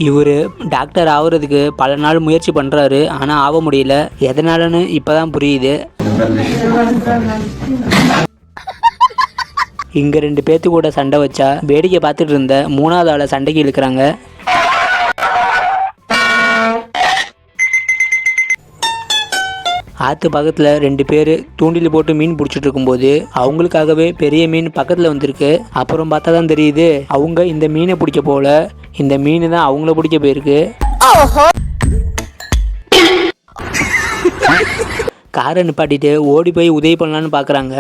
இவர் டாக்டர் ஆகுறதுக்கு பல நாள் முயற்சி பண்ணுறாரு, ஆனால் ஆக முடியல. எதனாலன்னு இப்போ தான் புரியுது. இங்கே 2 பேர்த்து கூட சண்டை வச்சா வேடிக்கை பார்த்துட்டு இருந்த 3வது ஆளை சண்டைக்கு இழுக்கிறாங்க. ஆற்று பக்கத்தில் 2 பேர் தூண்டில் போட்டு மீன் பிடிச்சிட்டு இருக்கும்போது அவங்களுக்காகவே பெரிய மீன் பக்கத்தில் வந்திருக்கு. அப்புறம் பார்த்தா தான் தெரியுது அவங்க இந்த மீனை பிடிக்க போல, இந்த மீன் தான் அவங்கள பிடிக்க போயிருக்கு. காரை நிப்பாட்டிட்டு ஓடி போய் உதவி பண்ணலான்னு பார்க்குறாங்க.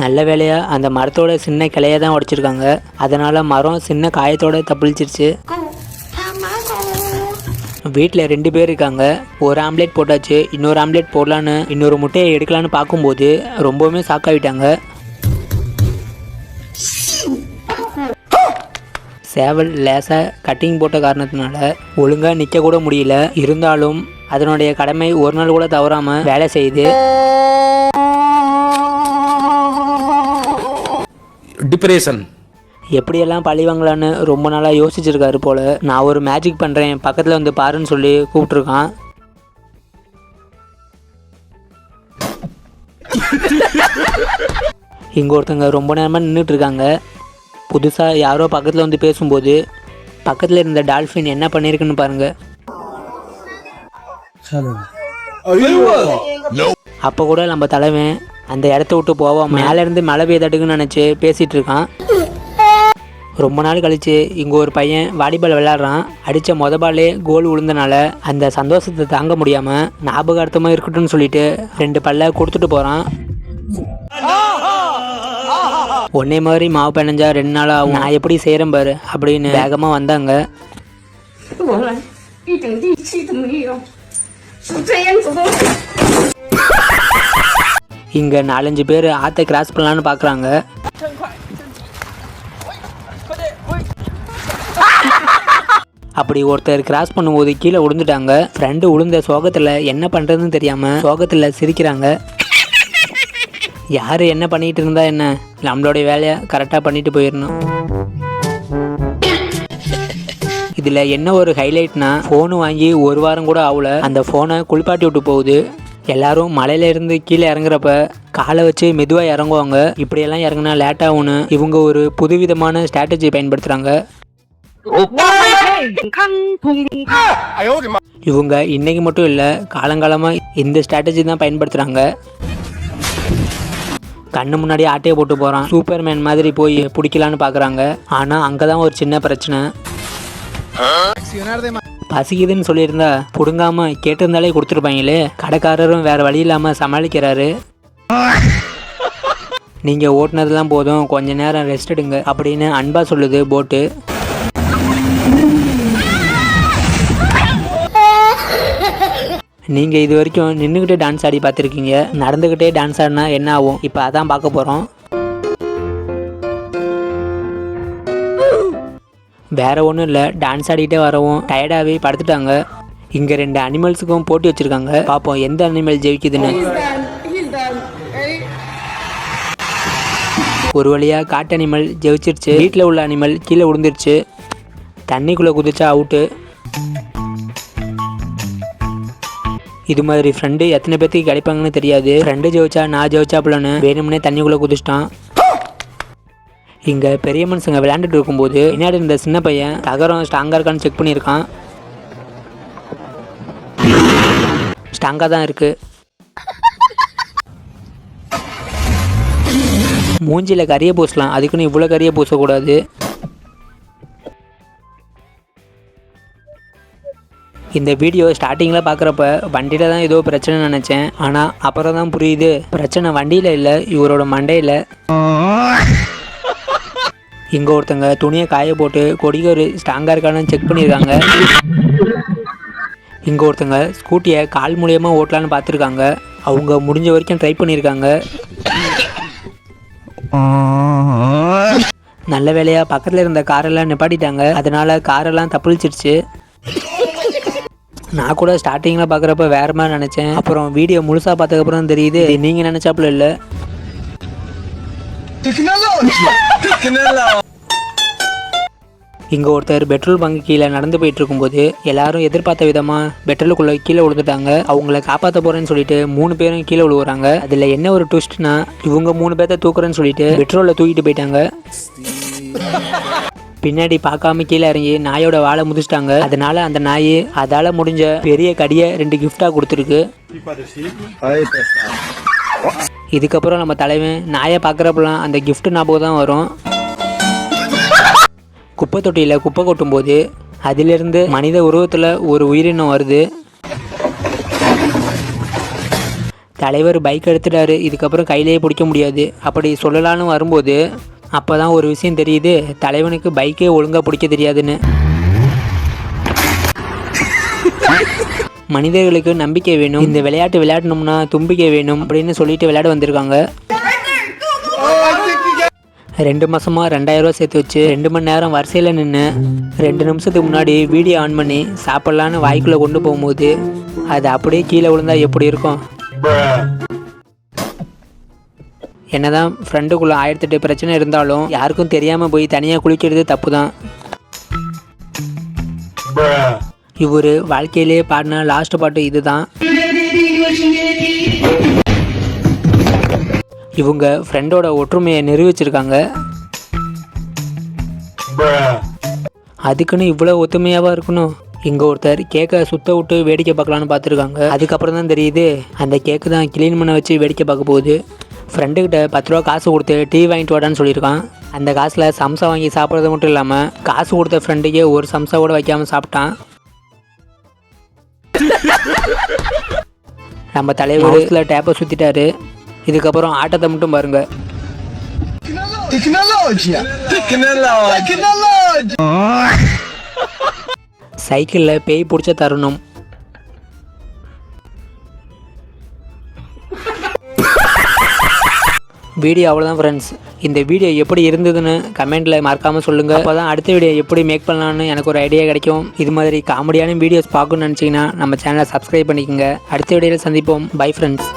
நல்ல வேலையா அந்த மரத்தோட சின்ன கிளையை தான் உடைச்சிருக்காங்க. அதனால மரம் சின்ன காயத்தோட தப்பிச்சிருச்சு. வீட்டில் 2 பேர் இருக்காங்க. ஒரு ஆம்லேட் போட்டாச்சு, இன்னொரு ஆம்லேட் போடலான்னு இன்னொரு முட்டையை எடுக்கலான்னு பார்க்கும்போது ரொம்பவுமே ஷாக்காகிட்டாங்க. சேவல் லேசாக கட்டிங் போட்ட காரணத்தினால ஒழுங்காக நிற்க கூட முடியல. இருந்தாலும் அதனுடைய கடமை ஒரு நாள் கூட தவறாமல் வேலை செய்யுது. டிப்ரெஷன் எப்படியெல்லாம் பழி வாங்கலான்னு ரொம்ப நாளாக யோசிச்சிருக்காரு போல். நான் ஒரு மேஜிக் பண்ணுறேன், பக்கத்தில் வந்து பாருன்னு சொல்லி கூப்பிட்ருக்கான். இங்கே ஒருத்தங்க ரொம்ப நேரமாக நின்றுட்டு இருக்காங்க. புதுசாக யாரோ பக்கத்தில் வந்து பேசும்போது பக்கத்தில் இருந்த டால்ஃபின் என்ன பண்ணியிருக்குன்னு பாருங்க. அப்போ கூட நம்ம தலைவன் அந்த இடத்த விட்டு போவாம மேலேருந்து மழை பெய்தாட்டுக்குன்னு நினச்சி பேசிகிட்டு இருக்கான். ரொம்ப நாள் கழித்து இங்கே ஒரு பையன் வாலிபால் விளையாடுறான். அடித்த பாலே கோல் விழுந்தனால அந்த சந்தோஷத்தை தாங்க முடியாமல் ஞாபகார்த்தமாக இருக்கட்டும்னு சொல்லிட்டு 2 பல்லை கொடுத்துட்டு போகிறான். ஒன்னே மாதிரி மாவு பிணைஞ்சா 2 நாள் ஆகும், நான் எப்படி செய்கிறேன் பாரு அப்படின்னு வேகமாக வந்தாங்க. இங்கே 4-5 பேர் ஆற்றை கிராஸ் பண்ணலான்னு பார்க்குறாங்க. அப்படி ஒருத்தர் கிராஸ் பண்ணும்போது கீழே விழுந்துட்டாங்க. ஃப்ரெண்டு விழுந்த சோகத்தில் என்ன பண்ணுறதுன்னு தெரியாமல் சோகத்தில் சிரிக்கிறாங்க. யார் என்ன பண்ணிகிட்டு இருந்தா என்ன, நம்மளுடைய வேலையை கரெக்டாக பண்ணிட்டு போயிடணும். இதில் என்ன ஒரு ஹைலைட்னா, ஃபோனு வாங்கி 1 வாரம் கூட ஆகல, அந்த ஃபோனை குளிப்பாட்டி விட்டு போகுது. எல்லாரும் மலையிலேருந்து கீழே இறங்குறப்ப காலை வச்சு மெதுவாக இறங்குவாங்க. இப்படியெல்லாம் இறங்குனா லேட் ஆகும்னு இவங்க ஒரு புதுவிதமான ஸ்ட்ராட்டஜி பயன்படுத்துகிறாங்க. இவங்க இன்னைக்கு மட்டும் இல்லை, காலங்காலமாக இந்த ஸ்ட்ராட்டஜி தான் பயன்படுத்துகிறாங்க. கண்ணு முன்னாடி ஆட்டையை போட்டு போகிறான், சூப்பர்மேன் மாதிரி போய் பிடிக்கலான்னு பார்க்குறாங்க. ஆனால் அங்கே தான் ஒரு சின்ன பிரச்சனை. பசிக்குதுன்னு சொல்லியிருந்தா பிடுங்காம கேட்டிருந்தாலே கொடுத்துருப்பாங்களே. கடைக்காரரும் வேறு வழி இல்லாமல் சமாளிக்கிறாரு. நீங்கள் ஓட்டுனதுலாம் போதும், கொஞ்ச நேரம் ரெஸ்ட் எடுங்க அப்படின்னு அன்பா சொல்லுது போட்டு. நீங்கள் இது வரைக்கும் நின்றுக்கிட்டே டான்ஸ் ஆடி பார்த்துருக்கீங்க, நடந்துக்கிட்டே டான்ஸ் ஆடினா என்ன ஆகும், இப்போ அதான் பார்க்க போகிறோம். வேறு ஒன்றும் இல்லை, டான்ஸ் ஆடிக்கிட்டே வரவும் டயர்டாகவே படுத்துட்டாங்க. இங்கே 2 அனிமல்ஸுக்கும் போட்டி வச்சுருக்காங்க. பார்ப்போம் எந்த அனிமல் ஜெயிக்குதுன்னு. ஒரு வழியாக காட்டு அனிமல் ஜெயிச்சிருச்சு. வீட்டில் உள்ள அனிமல் கீழே விழுந்துருச்சு. தண்ணிக்குள்ளே குதிச்சா அவுட்டு. இது மாதிரி ஃப்ரெண்டு எத்தனை பேர்த்துக்கு கிடைப்பாங்கன்னு தெரியாது. ஃப்ரெண்டு ஜெயிச்சா நான் ஜெயிச்சாப்புலன்னு வேணும்னே தண்ணிக்குள்ளே குதிச்சிட்டான். இங்கே பெரிய மனுஷங்க விளையாண்டுட்டு இருக்கும்போது பின்னாடி இருந்த சின்ன பையன் தகரம் ஸ்ட்ராங்காக இருக்கான்னு செக் பண்ணியிருக்கான். ஸ்ட்ராங்காக தான் இருக்குது. மூஞ்சியில் கறியை பூசலாம், அதுக்குன்னு இவ்வளோ கறியை பூசக்கூடாது. இந்த வீடியோ ஸ்டார்டிங்கில் பார்க்குறப்ப வண்டியில் தான் ஏதோ பிரச்சனை நினச்சேன். ஆனால் அப்புறம் தான் புரியுது பிரச்சனை வண்டியில் இல்லை, இவரோட மண்டையில். இங்கே ஒருத்தங்க துணியை காய போட்டு கொடிகொரு ஸ்ட்ராங்காக இருக்கான்னு செக் பண்ணியிருக்காங்க. இங்கே ஒருத்தங்க ஸ்கூட்டியை கால் மூலியமாக ஓட்டலான்னு பார்த்துருக்காங்க. அவங்க முடிஞ்ச வரைக்கும் ட்ரை பண்ணியிருக்காங்க. நல்ல வேலையாக பக்கத்தில் இருந்த காரெல்லாம் நிப்பாட்டிட்டாங்க. அதனால் காரெல்லாம் தப்பிச்சிருச்சு. நான் கூட ஸ்டார்டிங்கில் பார்க்குறப்ப வேறு மாதிரி நினச்சேன். அப்புறம் வீடியோ முழுசாக பார்த்ததுக்கப்புறம் தெரியுது நீங்கள் நினச்சாப்புல இல்லை. இங்கே ஒருத்தர் பெட்ரோல் பங்க் கீழே நடந்து போயிட்டு இருக்கும்போது எல்லாரும் எதிர்பார்த்த விதமாக பெட்ரோலுக்குள்ளே கீழே விழுந்துட்டாங்க. அவங்கள காப்பாற்ற போகிறேன்னு சொல்லிட்டு 3 பேரும் கீழே விழுவுறாங்க. அதில் என்ன ஒரு ட்விஸ்ட்னா, இவங்க 3 பேர்த்த தூக்குறேன்னு சொல்லிட்டு பெட்ரோலில் தூக்கிட்டு போயிட்டாங்க. பின்னாடி பார்க்காம கீழே இறங்கி நாயோட வாழை முதிச்சிட்டாங்க. அதனால அந்த நாய் அதால் முடிஞ்ச பெரிய கடியை 2 கிஃப்டாக கொடுத்துருக்கு. இதுக்கப்புறம் நம்ம தலைவன் நாயை பார்க்குறப்பெல்லாம் அந்த கிஃப்ட் ஞாபகம் தான் வரும். குப்பை தொட்டியில் குப்பை கொட்டும்போது அதிலிருந்து மனித உருவத்தில் ஒரு உயிரினம் வருது. தலைவர் பைக் எடுத்துட்டாரு, இதுக்கப்புறம் கையிலேயே பிடிக்க முடியாது அப்படி சொல்லலான்னு வரும்போது அப்போ தான் ஒரு விஷயம் தெரியுது, தலைவனுக்கு பைக்கே ஒழுங்காக பிடிக்க தெரியாதுன்னு. மனிதர்களுக்கு நம்பிக்கை வேணும், இந்த விளையாட்டு விளையாடணும்னா தும்பிக்கை வேணும் அப்படின்னு சொல்லிட்டு விளையாட வந்திருக்காங்க. 2 மாதமாக 2000 ரூபா சேர்த்து வச்சு 2 மணி நேரம் வரிசையில் நின்று 2 நிமிஷத்துக்கு முன்னாடி வீடியோ ஆன் பண்ணி சாப்பிட்லான்னு வாய்க்குள்ளே கொண்டு போகும்போது அது அப்படியே கீழே விழுந்தா எப்படி இருக்கும்? என்னதான் ஃப்ரெண்டுக்குள்ளே 1008 பிரச்சனை இருந்தாலும் யாருக்கும் தெரியாமல் போய் தனியாக குளிக்கிறது தப்பு தான். இவர் வாழ்க்கையிலே பாடின லாஸ்ட் பாட்டு இதுதான். இவங்க ஃப்ரெண்டோட ஒற்றுமையை நிரூபிச்சிருக்காங்க. அதுக்குன்னு இவ்வளோ ஒத்துமையாவா இருக்கணும்? இங்கே ஒருத்தர் கேக்கை சுத்த விட்டு வேடிக்கை பார்க்கலான்னு பார்த்துருக்காங்க. அதுக்கப்புறம் தான் தெரியுது அந்த கேக்கு தான் க்ளீன் பண்ண வச்சு வேடிக்கை பார்க்க போகுது. ஃப்ரெண்டுக்கிட்ட 10 ரூபா காசு கொடுத்து டீ வாங்கிட்டு வாடான்னு சொல்லியிருக்கான். அந்த காசில் சம்சா வாங்கி சாப்பிட்றது மட்டும் இல்லாமல் காசு கொடுத்த ஃப்ரெண்டுக்கே ஒரு சம்சா கூட வைக்காமல் சாப்பிட்டான். நம்ம தலைவர் டேப்பை சுற்றிட்டாரு. இதுக்கப்புறம் ஆட்டத்தை மட்டும் பாருங்க. சைக்கிளில் பேய் பிடிச்ச தருணம். வீடியோ அவ்வளோதான் ஃப்ரெண்ட்ஸ். இந்த வீடியோ எப்படி இருந்ததுன்னு கமெண்ட்டில் மறக்காமல் சொல்லுங்கள். அப்போ தான் அடுத்த வீடியோ எப்படி மேக் பண்ணலான்னு எனக்கு ஒரு ஐடியா கிடைக்கும். இது மாதிரி காமெடியான வீடியோஸ் பார்க்கணுன்னு நினச்சிங்கன்னா நம்ம சேனலை சப்ஸ்கிரைப் பண்ணிக்கோங்க. அடுத்த வீடியோவில் சந்திப்போம். Bye friends.